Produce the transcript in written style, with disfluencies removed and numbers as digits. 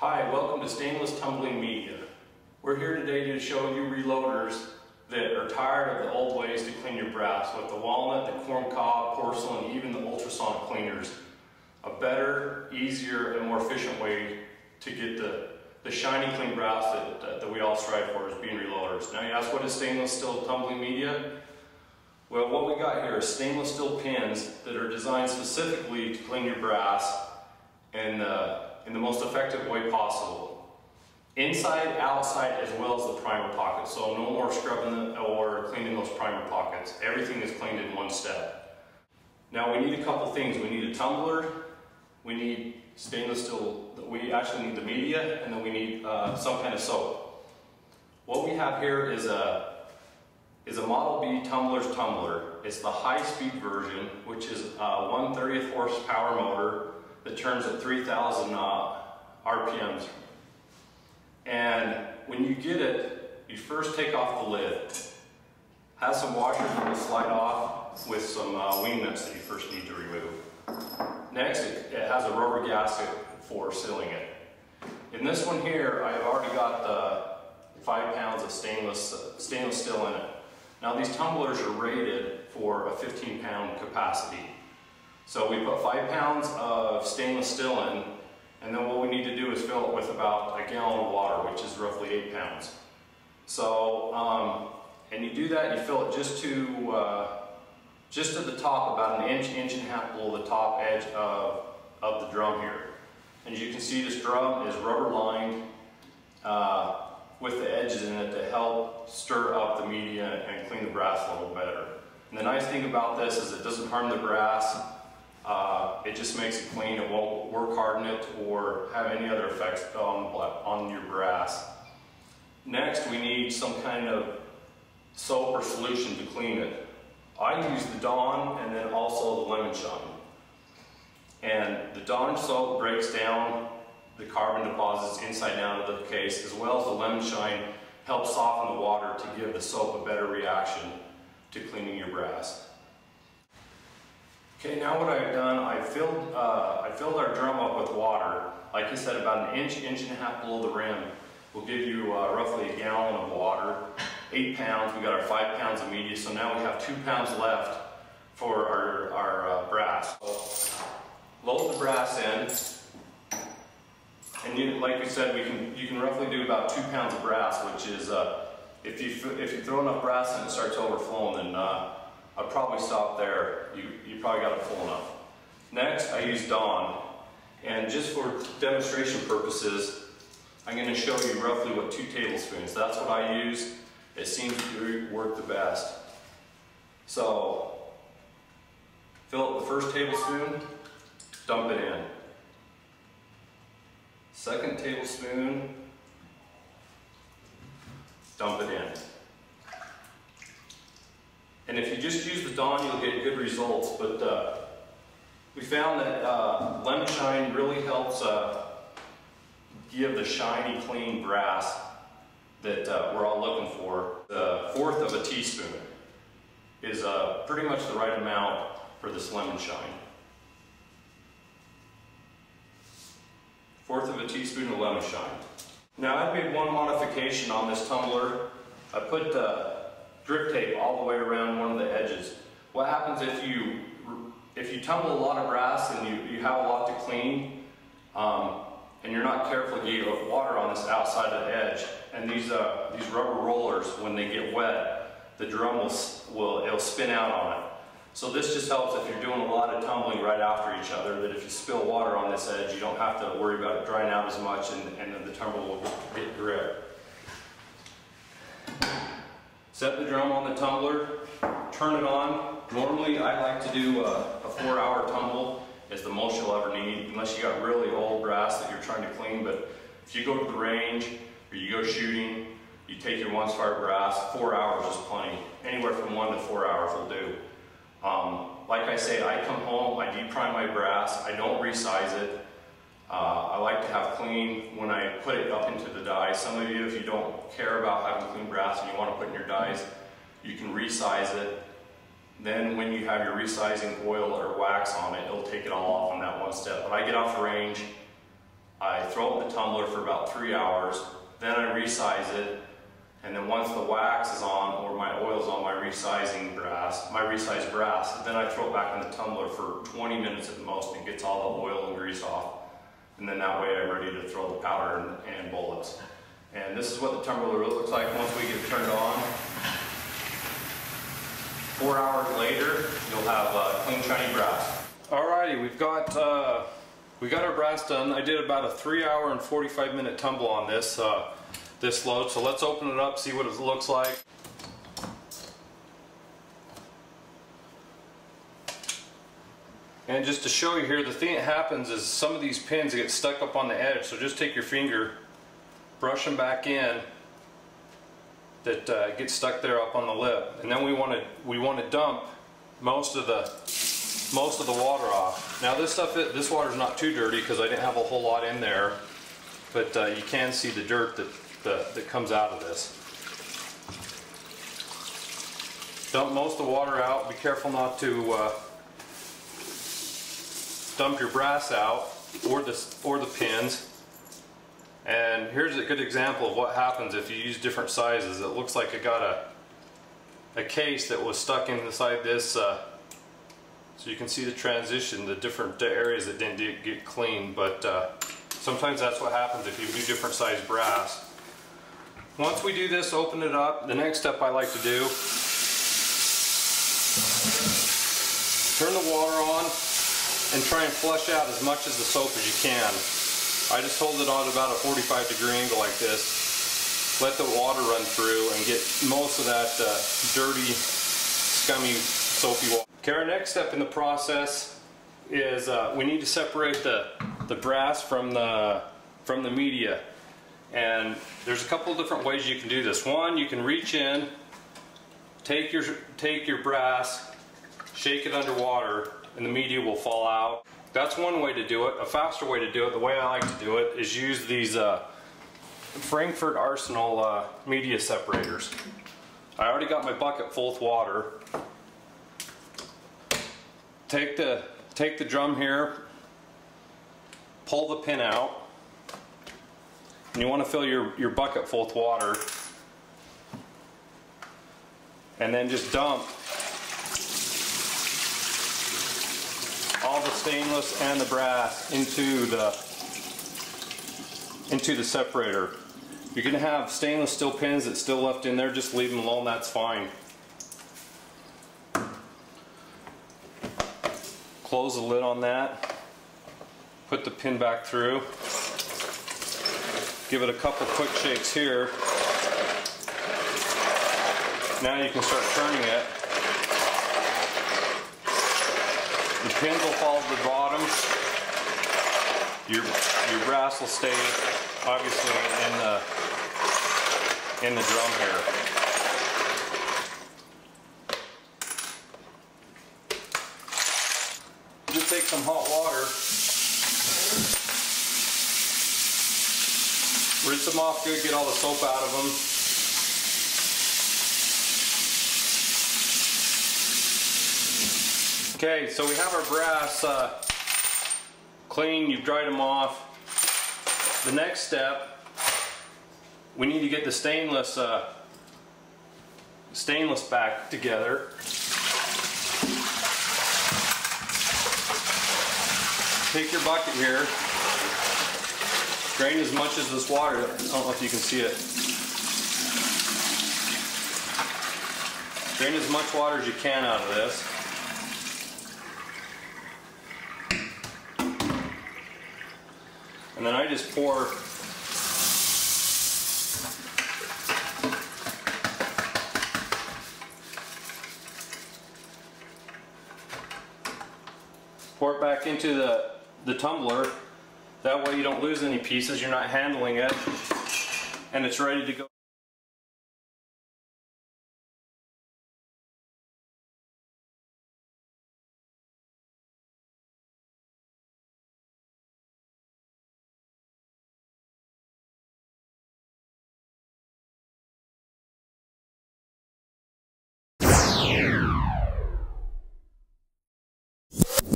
Hi, welcome to Stainless Tumbling Media. We're here today to show you reloaders that are tired of the old ways to clean your brass with the walnut, the corncob, porcelain, even the ultrasonic cleaners. A better, easier, and more efficient way to get the shiny clean brass that we all strive for is being reloaders. Now you ask, what is stainless steel tumbling media? Well, what we got here is stainless steel pins that are designed specifically to clean your brass in the most effective way possible. Inside, outside, as well as the primer pocket. So no more scrubbing or cleaning those primer pockets. Everything is cleaned in one step. Now we need a couple things. We need a tumbler, we need stainless steel, we actually need the media, and then we need some kind of soap. What we have here is a Model B Tumbler's tumbler. It's the high-speed version, which is a 1/30th horsepower motor that turns at 3,000 RPMs. And when you get it, you first take off the lid. Has some washers that will slide off with some wing nuts that you first need to remove. Next, it has a rubber gasket for sealing it. In this one here, I've already got the 5 pounds of stainless steel in it. Now these tumblers are rated for a 15-pound capacity. So we put 5 pounds of stainless steel in, and then what we need to do is fill it with about a gallon of water, which is roughly 8 pounds. So, and you do that, you fill it just at the top, about an inch, inch and a half below the top edge of the drum here. And as you can see, this drum is rubber lined with the edges in it to help stir up the media and clean the brass a little better. And the nice thing about this is it doesn't harm the brass. It just makes it clean. It won't work harden it or have any other effects on your brass. Next, we need some kind of soap or solution to clean it. I use the Dawn and then also the lemon shine. And the Dawn soap breaks down the carbon deposits inside and out of the case, as well as the lemon shine helps soften the water to give the soap a better reaction to cleaning your brass. Okay, now what I've done, I filled our drum up with water. Like I said, about an inch, inch and a half below the rim will give you roughly a gallon of water. 8 pounds, we got our 5 pounds of media, so now we have 2 pounds left for our brass. Load the brass in, and like we said, you can roughly do about 2 pounds of brass, which is, if you throw enough brass in and it starts overflowing, then I'd probably stop there. You probably got it full enough. Next, I use Dawn, and just for demonstration purposes, I'm going to show you roughly what 2 tablespoons. That's what I use. It seems to work the best. So, fill up the first tablespoon, dump it in. Second tablespoon, dump it in. And if you just use the Dawn, you'll get good results, but we found that lemon shine really helps give the shiny, clean brass that we're all looking for. The 1/4 of a teaspoon is pretty much the right amount for this lemon shine. 1/4 of a teaspoon of lemon shine. Now I've made one modification on this tumbler. I put drip tape all the way around one of the edges. What happens if you tumble a lot of brass and you have a lot to clean, and you're not careful, you get water on this outside of the edge, and these rubber rollers, when they get wet, the drum it'll spin out on it. So this just helps if you're doing a lot of tumbling right after each other, that if you spill water on this edge, you don't have to worry about it drying out as much, and then the tumbler will get grip. Set the drum on the tumbler, turn it on. Normally I like to do a 4-hour tumble. It's the most you'll ever need, unless you got really old brass that you're trying to clean. But if you go to the range or you go shooting, you take your once-fired brass, 4 hours is plenty. Anywhere from 1 to 4 hours will do. Like I say, I come home, I deep prime my brass, I don't resize it. I like to have clean when I put it up into the die. Some of you, if you don't care about having clean brass and you want to put in your dies, you can resize it. Then when you have your resizing oil or wax on it, it'll take it all off on that one step. But I get off the range, I throw it in the tumbler for about 3 hours, then I resize it, and then once the wax is on or my oil's on my resized brass, then I throw it back in the tumbler for 20 minutes at the most and it gets all the oil and grease off. And then that way I'm ready to throw the powder and bullets. And this is what the tumbler looks like once we get it turned on. 4 hours later, you'll have clean, shiny brass. Alrighty, we got our brass done. I did about a 3 hour and 45 minute tumble on this load. So let's open it up, see what it looks like. And just to show you here, the thing that happens is some of these pins get stuck up on the edge. So just take your finger, brush them back in. That gets stuck there up on the lip, and then we want to dump most of the water off. Now this water is not too dirty because I didn't have a whole lot in there, but you can see the dirt that comes out of this. Dump most of the water out. Be careful not to dump your brass out or the pins. And here's a good example of what happens if you use different sizes. It looks like I got a case that was stuck inside this, so you can see the transition, the different areas that didn't get cleaned. But sometimes that's what happens if you do different size brass. Once we do this, open it up. The next step I like to do, turn the water on and try and flush out as much of the soap as you can. I just hold it on about a 45-degree angle like this. Let the water run through and get most of that dirty, scummy, soapy water. Okay, our next step in the process is we need to separate the brass from the media. And there's a couple of different ways you can do this. One, you can reach in, take your brass, shake it underwater, and the media will fall out. That's one way to do it. A faster way to do it, the way I like to do it, is use these Frankfurt Arsenal media separators. I already got my bucket full with water. Take the drum here, pull the pin out, and you want to fill your bucket full with water, and then just dump all the stainless and the brass into the separator. You're going to have stainless steel pins that's still left in there, just leave them alone, that's fine. Close the lid on that, put the pin back through, give it a couple quick shakes here. Now you can start turning it. The pins will fall to the bottom. Your brass will stay obviously in the drum here. Just take some hot water, rinse them off good, get all the soap out of them. Okay, so we have our brass clean, you've dried them off. The next step, we need to get the stainless back together. Take your bucket here, drain as much as this water, I don't know if you can see it. Drain as much water as you can out of this. And then I just pour it back into the tumbler. That way you don't lose any pieces, you're not handling it, and it's ready to go.